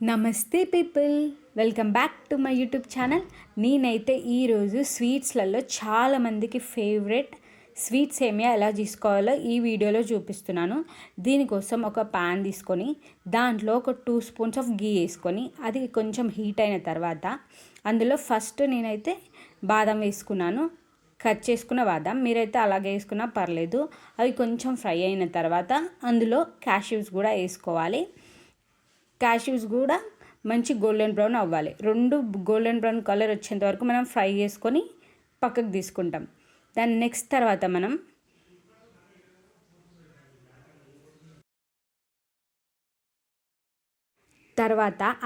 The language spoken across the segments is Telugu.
నమస్తే people, welcome back to my YouTube channel. నేనైతే ఈరోజు స్వీట్స్లలో చాలామందికి ఫేవరెట్ స్వీట్ సేమియా ఎలా చేసుకోవాలో ఈ వీడియోలో చూపిస్తున్నాను. దీనికోసం ఒక ప్యాన్ తీసుకొని దాంట్లో ఒక 2 స్పూన్స్ ఆఫ్ గీ వేసుకొని అది కొంచెం హీట్ అయిన తర్వాత అందులో ఫస్ట్ నేనైతే బాదం వేసుకున్నాను. కట్ చేసుకున్న బాదం మీరైతే అలాగే వేసుకున్నా పర్లేదు. అవి కొంచెం ఫ్రై అయిన తర్వాత అందులో క్యాష్యూస్ కూడా వేసుకోవాలి. క్యాష్యూస్ కూడా మంచి గోల్డెన్ బ్రౌన్ అవ్వాలి. 2 గోల్డెన్ బ్రౌన్ కలర్ వచ్చేంత వరకు మనం ఫ్రై చేసుకొని పక్కకు తీసుకుంటాం. దాని నెక్స్ట్ తర్వాత మనం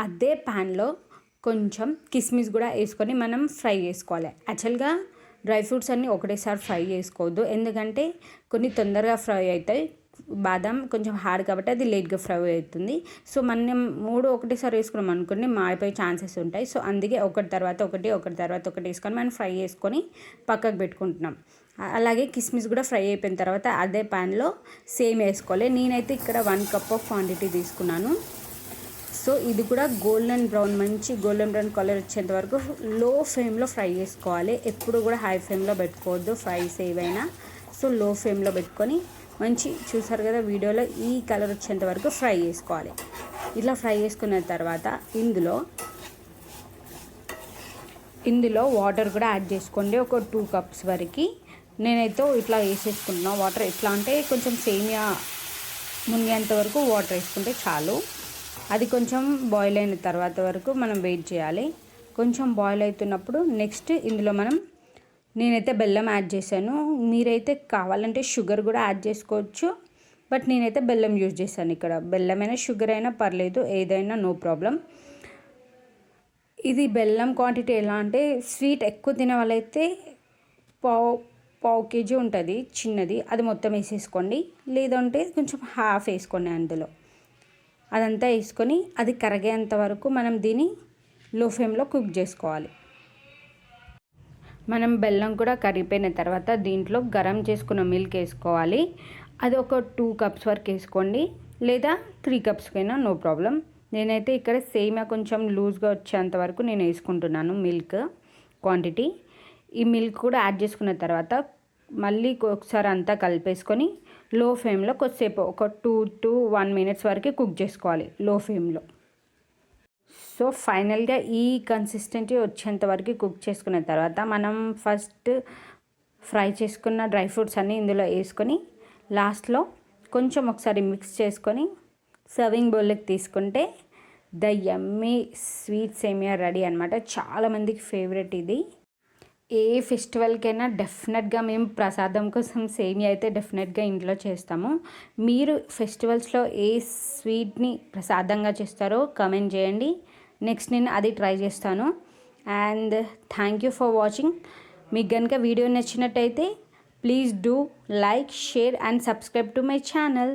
అదే ప్యాన్లో కొంచెం కిస్మిస్ కూడా వేసుకొని మనం ఫ్రై చేసుకోవాలి. యాక్చువల్గా డ్రై ఫ్రూట్స్ అన్నీ ఒకటేసారి ఫ్రై చేసుకోవద్దు, ఎందుకంటే కొన్ని తొందరగా ఫ్రై అవుతాయి. బాదం కొంచెం హార్డ్ కాబట్టి అది లేట్గా ఫ్రై అవుతుంది. సో మనం 3 ఒకటేసారి వేసుకున్నాం అనుకోండి మాడిపోయే ఛాన్సెస్ ఉంటాయి. సో అందుకే ఒకటి తర్వాత ఒకటి వేసుకొని మనం ఫ్రై చేసుకొని పక్కకు పెట్టుకుంటున్నాం. అలాగే కిస్మిస్ కూడా ఫ్రై అయిపోయిన తర్వాత అదే ప్యాన్లో సేమ్ వేసుకోవాలి. నేనైతే ఇక్కడ 1 కప్ ఆఫ్ క్వాంటిటీ తీసుకున్నాను. సో ఇది కూడా మంచి గోల్డెన్ బ్రౌన్ కలర్ వచ్చేంత వరకు లో ఫ్లేమ్లో ఫ్రై చేసుకోవాలి. ఎప్పుడు కూడా హై ఫ్లేమ్లో పెట్టుకోవద్దు ఫ్రైస్ ఏవైనా. సో లో ఫ్లేమ్లో పెట్టుకొని మంచి చూసారు కదా వీడియోలో ఈ కలర్ వచ్చేంత వరకు ఫ్రై చేసుకోవాలి. ఇట్లా ఫ్రై చేసుకున్న తర్వాత ఇందులో వాటర్ కూడా యాడ్ చేసుకోండి. ఒక 2 కప్స్ వరకు నేనైతే ఇట్లా వేసేసుకుంటున్నాను. వాటర్ ఎట్లా అంటే కొంచెం సేమియా మునిగేంత వరకు వాటర్ వేసుకుంటే చాలు. అది కొంచెం బాయిల్ అయిన తర్వాత వరకు మనం వెయిట్ చేయాలి. కొంచెం బాయిల్ అవుతున్నప్పుడు నెక్స్ట్ ఇందులో నేనైతే బెల్లం యాడ్ చేశాను. మీరైతే కావాలంటే షుగర్ కూడా యాడ్ చేసుకోవచ్చు, బట్ నేనైతే బెల్లం యూజ్ చేశాను. ఇక్కడ బెల్లమైనా షుగర్ అయినా పర్లేదు, ఏదైనా నో ప్రాబ్లం. ఇది బెల్లం క్వాంటిటీ ఎలా అంటే స్వీట్ ఎక్కువ తినే వాళ్ళైతే పావు కేజీ ఉంటుంది చిన్నది, అది మొత్తం వేసేసుకోండి. లేదంటే కొంచెం హాఫ్ వేసుకోండి. అందులో అదంతా వేసుకొని అది కరిగేంత వరకు మనం దీన్ని లో ఫ్లేమ్లో కుక్ చేసుకోవాలి. మనం బెల్లం కూడా కరిగిపోయిన తర్వాత దీంట్లో గరం చేసుకున్న మిల్క్ వేసుకోవాలి. అది ఒక 2 కప్స్ వరకు వేసుకోండి, లేదా 3 కప్స్కైనా నో ప్రాబ్లం. నేనైతే ఇక్కడ సేమియా కొంచెం లూజ్గా వచ్చేంత వరకు నేను వేసుకుంటున్నాను మిల్క్ క్వాంటిటీ. ఈ మిల్క్ కూడా యాడ్ చేసుకున్న తర్వాత మళ్ళీ ఒకసారి అంతా కలిపేసుకొని లో ఫ్లేమ్లో కొద్దిసేపు ఒక 2 to 1 minutes వరకు కుక్ చేసుకోవాలి లో ఫ్లేమ్లో. సో ఫైనల్గా ఈ కన్సిస్టెన్సీ వచ్చేంత వరకు కుక్ చేసుకున్న తర్వాత మనం ఫస్ట్ ఫ్రై చేసుకున్న డ్రై ఫ్రూట్స్ అన్నీ ఇందులో వేసుకొని లాస్ట్లో కొంచెం ఒకసారి మిక్స్ చేసుకొని సర్వింగ్ బౌల్లోకి తీసుకుంటే ద యమ్మీ స్వీట్ సేమియా రెడీ అనమాట. చాలామందికి ఫేవరెట్ ఇది. ఏ ఫెస్టివల్కైనా డెఫినెట్గా మేము ప్రసాదం కోసం సేమియా అయితే డెఫినెట్గా ఇంట్లో చేస్తాము. మీరు ఫెస్టివల్స్లో ఏ స్వీట్ని ప్రసాదంగా చేస్తారో కామెంట్ చేయండి. నెక్స్ట్ నేను అది ట్రై చేస్తాను. And thank you for watching. మీకు కనుక వీడియో నచ్చినట్టయితే please do like, share and subscribe to my channel.